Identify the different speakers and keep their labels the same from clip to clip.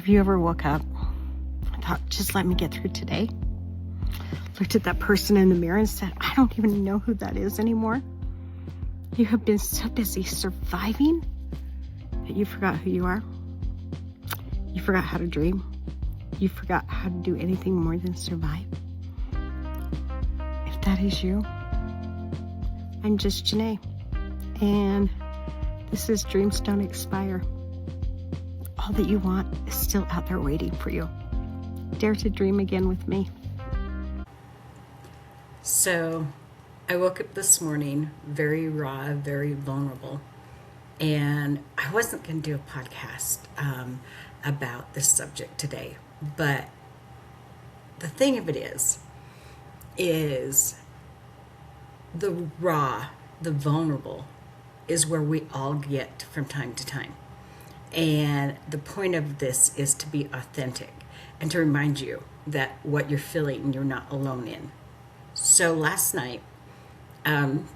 Speaker 1: Have you ever woke up and thought, just let me get through today? Looked at that person in the mirror and said, I don't even know who that is anymore. You have been so busy surviving that you forgot who you are. You forgot how to dream. You forgot how to do anything more than survive. If that is you, I'm just Janae, and this is Dreams Don't Expire. All that you want is still out there waiting for you. Dare to dream again with me.
Speaker 2: So I woke up this morning very raw, very vulnerable, and I wasn't going to do a podcast about this subject today, but the thing of it is the raw, the vulnerable is where we all get from time to time. And the point of this is to be authentic and to remind you that what you're feeling, you're not alone in. So last night, when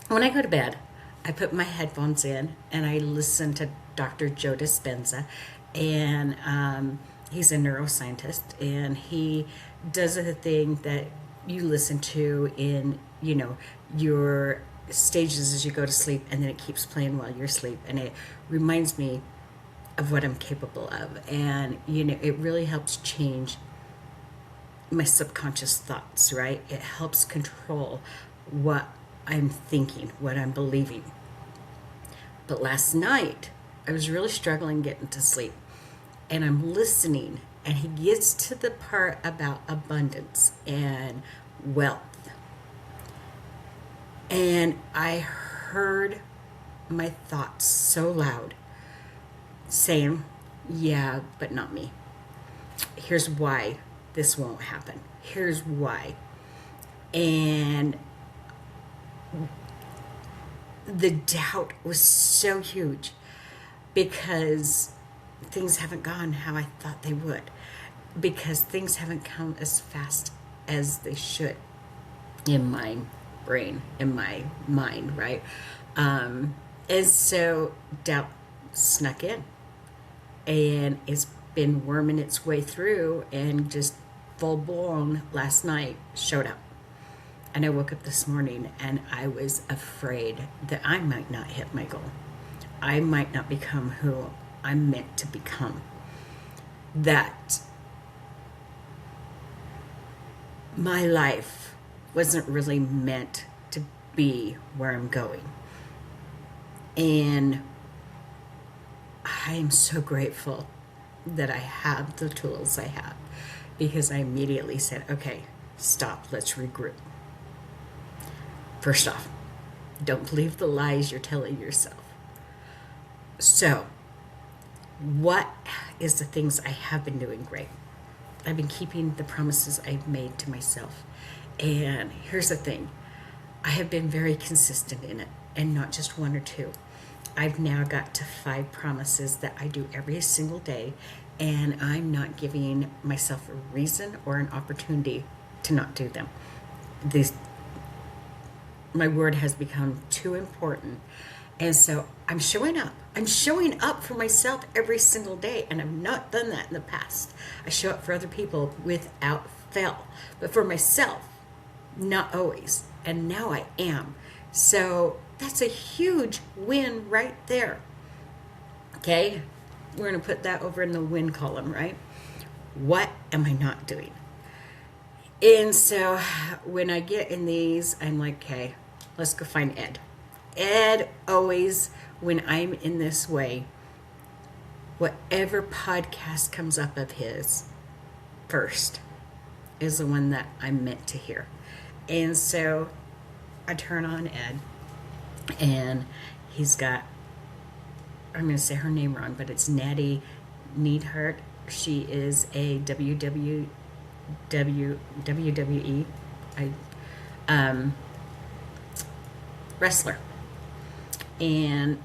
Speaker 2: I go to bed, I put my headphones in and I listen to Dr. Joe Dispenza, and he's a neuroscientist, and he does the thing that you listen to in, your stages as you go to sleep, and then it keeps playing while you're asleep, and it reminds me of what I'm capable of. And, it really helps change my subconscious thoughts, right? It helps control what I'm thinking, what I'm believing. But last night, I was really struggling getting to sleep. And I'm listening, and he gets to the part about abundance and wealth. And I heard my thoughts so loud saying, yeah, but not me. Here's why this won't happen. Here's why. And the doubt was so huge because things haven't gone how I thought they would, because things haven't come as fast as they should in my brain, in my mind, right? And so doubt snuck in, and it's been worming its way through, and just full blown last night showed up. And I woke up this morning and I was afraid that I might not hit my goal. I might not become who I'm meant to become. That my life wasn't really meant to be where I'm going. And I am so grateful that I have the tools I have, because I immediately said, okay, stop, let's regroup. First off, don't believe the lies you're telling yourself. So, what is the things I have been doing great? I've been keeping the promises I've made to myself. And here's the thing, I have been very consistent in it, and not just one or two. I've now got to 5 promises that I do every single day, and I'm not giving myself a reason or an opportunity to not do them. My word has become too important. And so I'm showing up. I'm showing up for myself every single day, and I've not done that in the past. I show up for other people without fail, but for myself, not always. And now I am. So that's a huge win right there. Okay? We're going to put that over in the win column, right? What am I not doing? And so when I get in these, I'm like, okay, let's go find Ed. Ed always, when I'm in this way, whatever podcast comes up of his first is the one that I'm meant to hear. And so I turn on Ed, and he's got, I'm going to say her name wrong, but it's Natty Neidhart. She is a WWE wrestler. And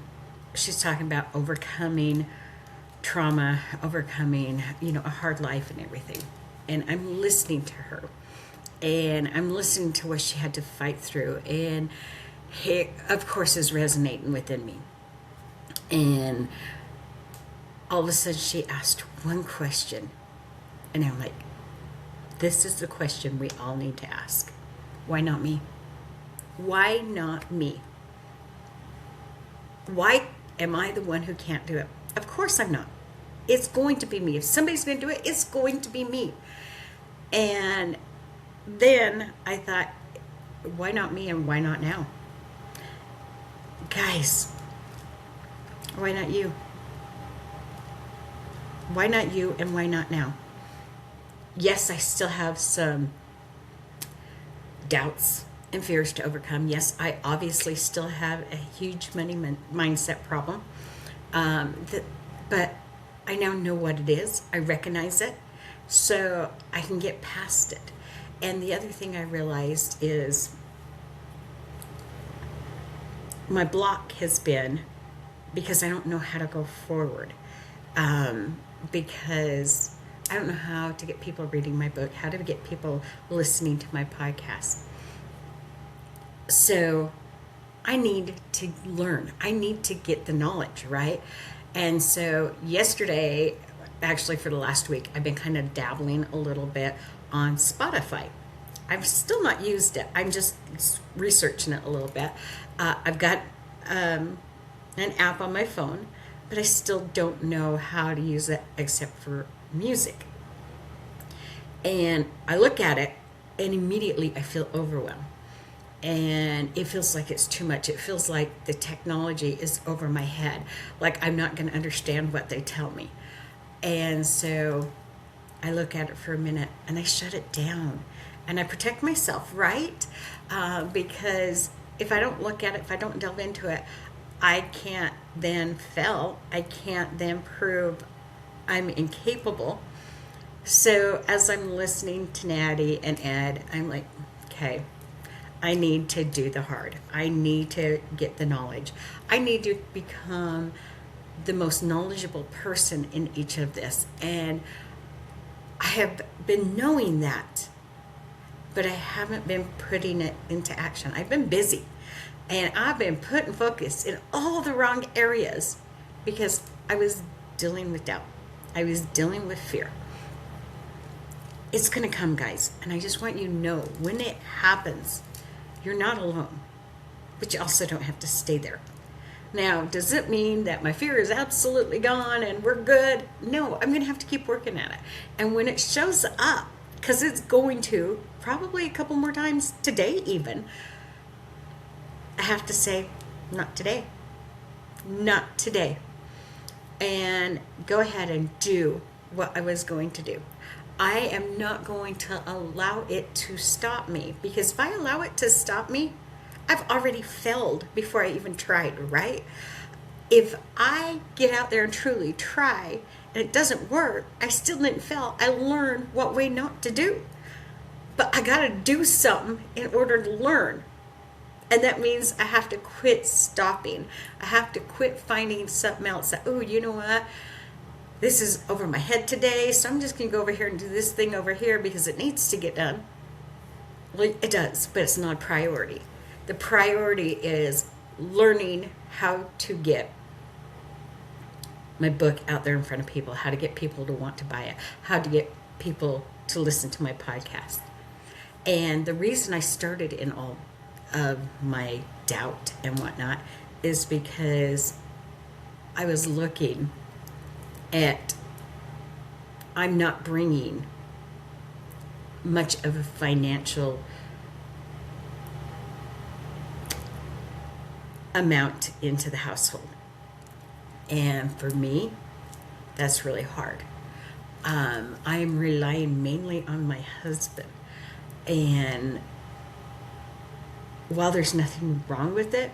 Speaker 2: she's talking about overcoming trauma, overcoming, a hard life and everything. And I'm listening to her, and I'm listening to what she had to fight through. And it, of course, is resonating within me. And all of a sudden she asked one question. And I'm like, this is the question we all need to ask. Why not me? Why not me? Why am I the one who can't do it? Of course I'm not. It's going to be me. If somebody's going to do it, it's going to be me. And then I thought, why not me and why not now? Guys, why not you? Why not you and why not now? Yes, I still have some doubts and fears to overcome. Yes, I obviously still have a huge money mindset problem. But I now know what it is. I recognize it, so I can get past it. And the other thing I realized is my block has been because I don't know how to go forward. Because I don't know how to get people reading my book, how to get people listening to my podcast. So I need to learn. I need to get the knowledge, right? And so yesterday, actually for the last week, I've been kind of dabbling a little bit on Spotify. I've still not used it. I'm just researching it a little bit. I've got an app on my phone, but I still don't know how to use it except for music. And I look at it and immediately I feel overwhelmed. And it feels like it's too much. It feels like the technology is over my head. Like I'm not going to understand what they tell me. And so I look at it for a minute and I shut it down. And I protect myself, right? Because if I don't look at it, if I don't delve into it, I can't then fail. I can't then prove I'm incapable. So as I'm listening to Natty and Ed, I'm like, okay, I need to do the hard. I need to get the knowledge. I need to become the most knowledgeable person in each of this. And I have been knowing that, but I haven't been putting it into action. I've been busy. And I've been putting focus in all the wrong areas because I was dealing with doubt. I was dealing with fear. It's going to come, guys. And I just want you to know when it happens, you're not alone. But you also don't have to stay there. Now, does it mean that my fear is absolutely gone and we're good? No, I'm going to have to keep working at it. And when it shows up, because it's going to, probably a couple more times today even, I have to say, not today. Not today. And go ahead and do what I was going to do. I am not going to allow it to stop me, because if I allow it to stop me, I've already failed before I even tried, right? If I get out there and truly try and it doesn't work, I still didn't fail. I learned what way not to do. But I got to do something in order to learn. And that means I have to quit stopping. I have to quit finding something else that, oh, you know what? This is over my head today, so I'm just going to go over here and do this thing over here because it needs to get done. Well, it does, but it's not a priority. The priority is learning how to get my book out there in front of people, how to get people to want to buy it, how to get people to listen to my podcast. And the reason I started in all of my doubt and whatnot is because I was looking at, I'm not bringing much of a financial amount into the household. And for me, that's really hard. I'm relying mainly on my husband. And while there's nothing wrong with it,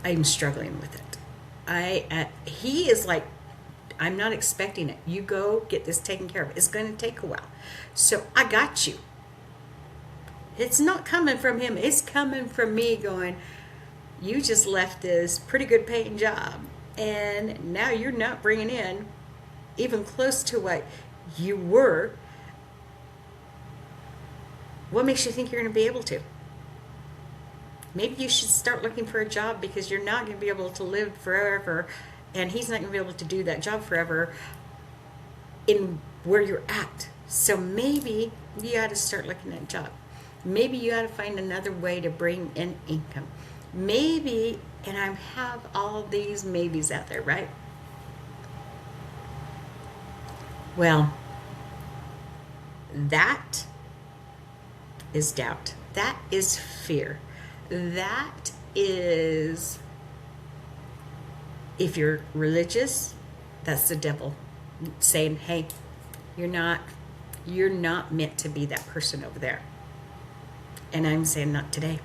Speaker 2: I'm struggling with it. He is like, I'm not expecting it. You go get this taken care of. It's going to take a while. So I got you. It's not coming from him. It's coming from me going, you just left this pretty good paying job and now you're not bringing in even close to what you were. What makes you think you're going to be able to? Maybe you should start looking for a job, because you're not going to be able to live forever and he's not going to be able to do that job forever in where you're at. So maybe you got to start looking at a job. Maybe you got to find another way to bring in income. Maybe, and I have all these maybes out there, right? Well, that is doubt. That is fear. That is, if you're religious, that's the devil saying, hey, you're not meant to be that person over there. And I'm saying, not today.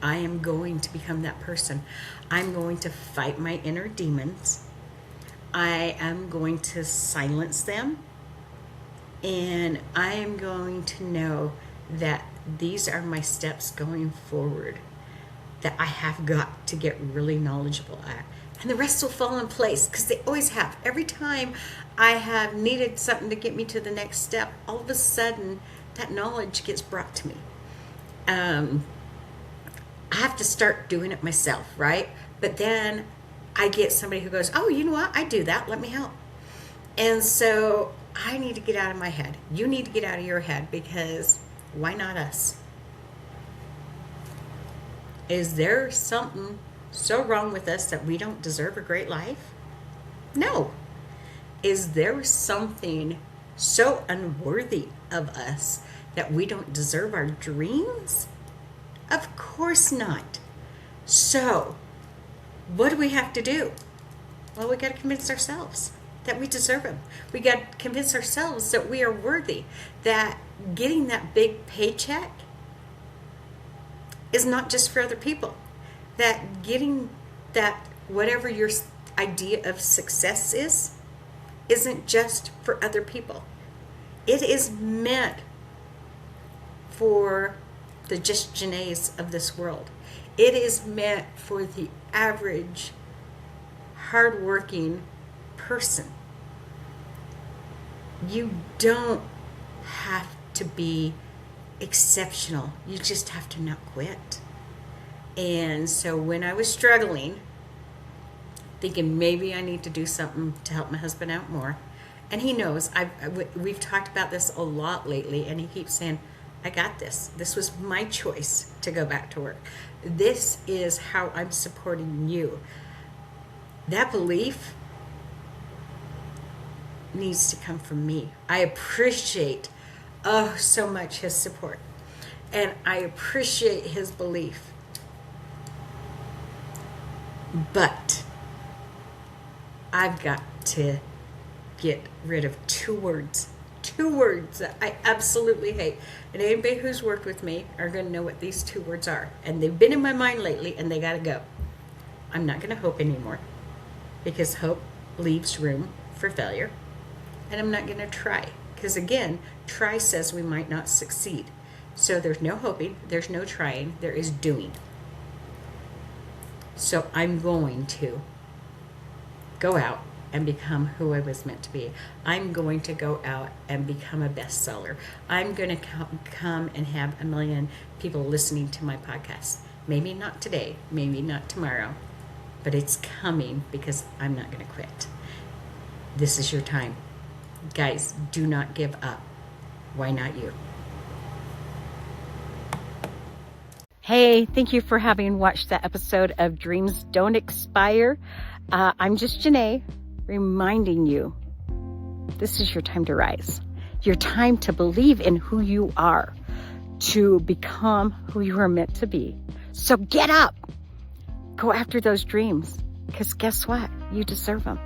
Speaker 2: I am going to become that person. I'm going to fight my inner demons. I am going to silence them. And I am going to know that these are my steps going forward that I have got to get really knowledgeable at. And the rest will fall in place, because they always have. Every time I have needed something to get me to the next step, all of a sudden that knowledge gets brought to me. I have to start doing it myself, right? But then I get somebody who goes, oh, you know what? I do that. Let me help. And so I need to get out of my head. You need to get out of your head, because why not us? Is there something so wrong with us that we don't deserve a great life? No. Is there something so unworthy of us that we don't deserve our dreams? Of course not. So, what do we have to do? Well, we got to convince ourselves that we deserve them. We got to convince ourselves that we are worthy, that getting that big paycheck is not just for other people, that getting that whatever your idea of success is isn't just for other people. It is meant for the just Janaes of this world. It is meant for the average hardworking person. You don't have to be exceptional. You just have to not quit. And so when I was struggling, thinking maybe I need to do something to help my husband out more, and he knows, we've talked about this a lot lately, and he keeps saying, I got this. This was my choice to go back to work. This is how I'm supporting you. That belief needs to come from me. I appreciate so much his support, and I appreciate his belief. But I've got to get rid of two words that I absolutely hate. And anybody who's worked with me are going to know what these two words are. And they've been in my mind lately, and they got to go. I'm not going to hope anymore, because hope leaves room for failure. And I'm not going to try, because again, try says we might not succeed. So there's no hoping, there's no trying, there is doing. So I'm going to go out and become who I was meant to be. I'm going to go out and become a bestseller. I'm going to come and have 1 million people listening to my podcast. Maybe not today, maybe not tomorrow, but it's coming, because I'm not going to quit. This is your time. Guys, do not give up. Why not you?
Speaker 1: Hey, thank you for having watched that episode of Dreams Don't Expire. I'm just Janae, reminding you, this is your time to rise. Your time to believe in who you are, to become who you are meant to be. So get up. Go after those dreams, because guess what? You deserve them.